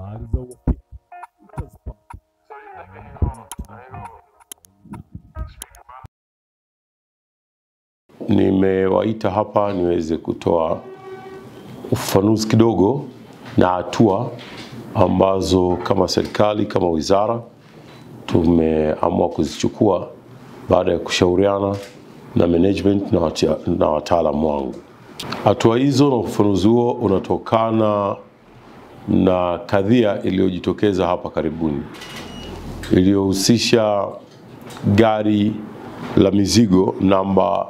habari za uhakika utazipata. Nimewaita hapa niweze kutoa ufafanuzi kidogo na hatua ambazo kama serikali, kama wizara tumeamua kuzichukua baada ya kushauriana na management na wataalamu wangu. Hatua hizo na ufafanuzi huo unatokana na kadhia iliyojitokeza hapa karibuni iliyohusisha gari la mizigo namba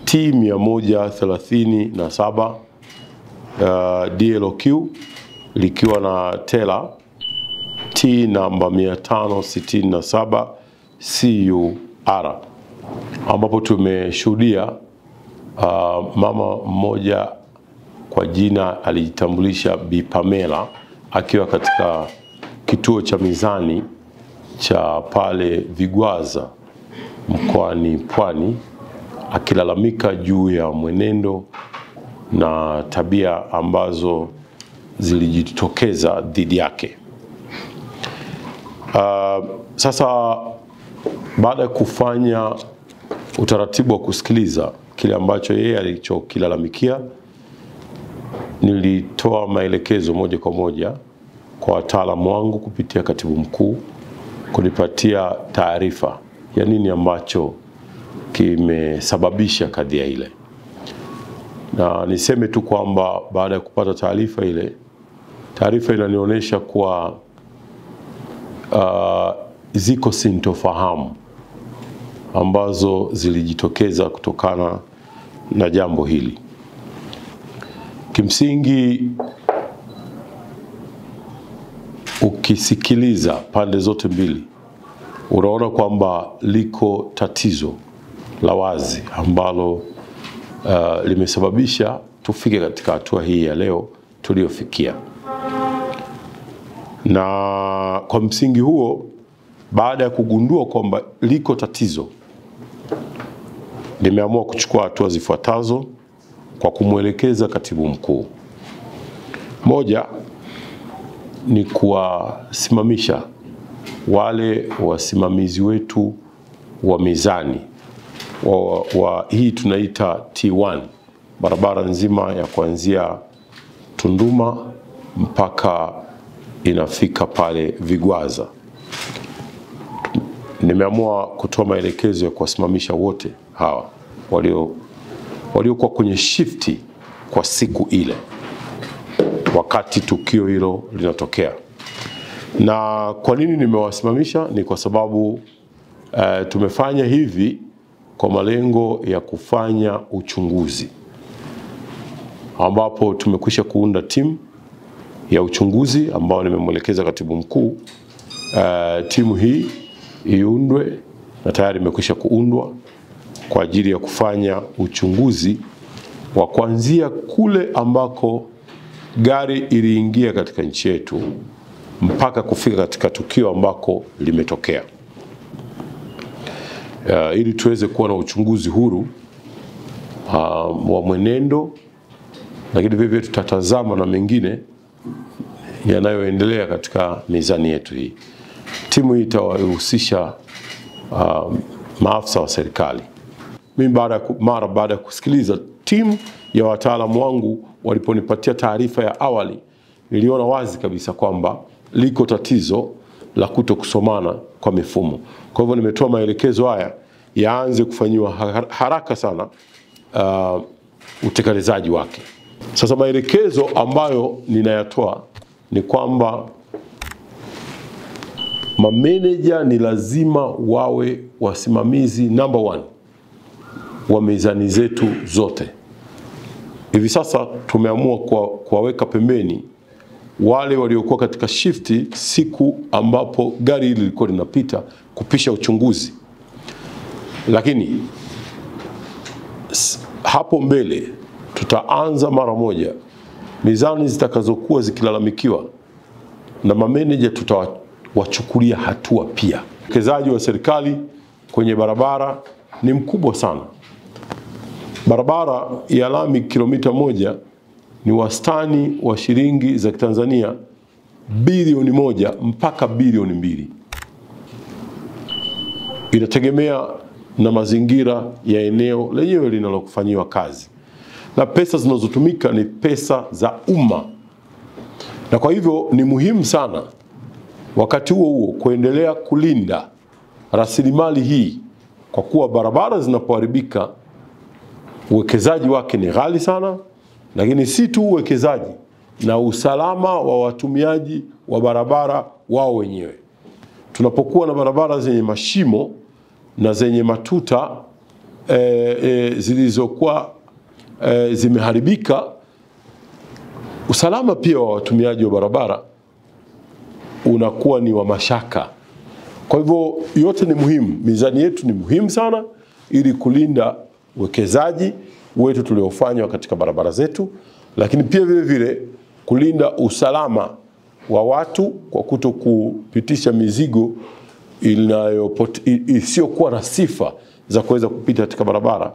T137 DLQ likiwa na tela T namba 567 CUR, ambapo tumeshuhudia mama mmoja kwa jina alijitambulisha Bi Pamela akiwa katika kituo cha mizani cha pale Vigwaza mkoani Pwani akilalamika juu ya mwenendo na tabia ambazo zilijitokeza dhidi yake. Sasa baada ya kufanya utaratibu wa kusikiliza kile ambacho yeye alichokilalamikia, nilitoa maelekezo moja kwa moja kwa wataalamu wangu kupitia katibu mkuu kunipatia taarifa ya nini ambacho kimesababisha kadhia ile. Na niseme tu kwamba baada ya kupata taarifa ile, taarifa inanionyesha kuwa ziko sintofahamu ambazo zilijitokeza kutokana na jambo hili. Kimsingi, ukisikiliza pande zote mbili unaona kwamba liko tatizo la wazi ambalo limesababisha tufike katika hatua hii ya leo tuliyofikia. Na kwa msingi huo, baada ya kugundua kwamba liko tatizo, nimeamua kuchukua hatua zifuatazo kwa kumwelekeza katibu mkuu. Moja ni kuwasimamisha wale wasimamizi wetu wa mizani wa hii tunaita T1, barabara nzima ya kuanzia Tunduma mpaka inafika pale Vigwaza. Nimeamua kutoa maelekezo ya kuwasimamisha wote hawa waliokuwa kwenye shifti kwa siku ile wakati tukio hilo linatokea. Na kwa nini nimewasimamisha? Ni kwa sababu tumefanya hivi kwa malengo ya kufanya uchunguzi, ambapo tumekwisha kuunda timu ya uchunguzi ambao nimemwelekeza katibu mkuu timu hii iundwe na tayari imekwisha kuundwa kwa ajili ya kufanya uchunguzi wa kuanzia kule ambako gari iliingia katika nchi yetu mpaka kufika katika tukio ambako limetokea, ili tuweze kuwa na uchunguzi huru wa mwenendo, lakini vivyo tutatazama na mengine yanayoendelea katika mizani yetu hii. Timu hii itawahusisha maafisa wa serikali. Mimi mara baada ya kusikiliza timu ya wataalamu wangu waliponipatia taarifa ya awali, niliona wazi kabisa kwamba liko tatizo la kutokusomana kwa mifumo. Kwa hivyo nimetoa maelekezo haya yaanze kufanyiwa haraka sana utekelezaji wake. Sasa maelekezo ambayo ninayatoa ni kwamba mameneja ni lazima wawe wasimamizi number 1 wa mizani zetu zote. Hivi sasa tumeamua kuwaweka pembeni wale waliokuwa katika shifti siku ambapo gari hili lilikuwa linapita kupisha uchunguzi. Lakini hapo mbele tutaanza mara moja mizani zitakazokuwa zikilalamikiwa na mameneja tutawachukulia hatua pia. Uwekezaji wa serikali kwenye barabara ni mkubwa sana. Barabara ya lami kilomita 1 ni wastani wa shilingi za Tanzania bilioni 1 mpaka bilioni 2. Inategemea na mazingira ya eneo lenyewe linalokufanyiwa kazi, na pesa zinazotumika ni pesa za umma, na kwa hivyo ni muhimu sana wakati huo kuendelea kulinda rasilimali hii, kwa kuwa barabara zinapoharibika uwekezaji wake ni ghali sana, lakini si tu uwekezaji, na usalama wa watumiaji wa barabara wao wenyewe. Tunapokuwa na barabara zenye mashimo na zenye matuta zilizokuwa zimeharibika, usalama pia wa watumiaji wa barabara unakuwa ni wa mashaka. Kwa hivyo yote ni muhimu, mizani yetu ni muhimu sana ili kulinda uwekezaji wetu tuliofanywa katika barabara zetu, lakini pia vile vile kulinda usalama wa watu kwa kuto kupitisha mizigo isiyokuwa na sifa za kuweza kupita katika barabara.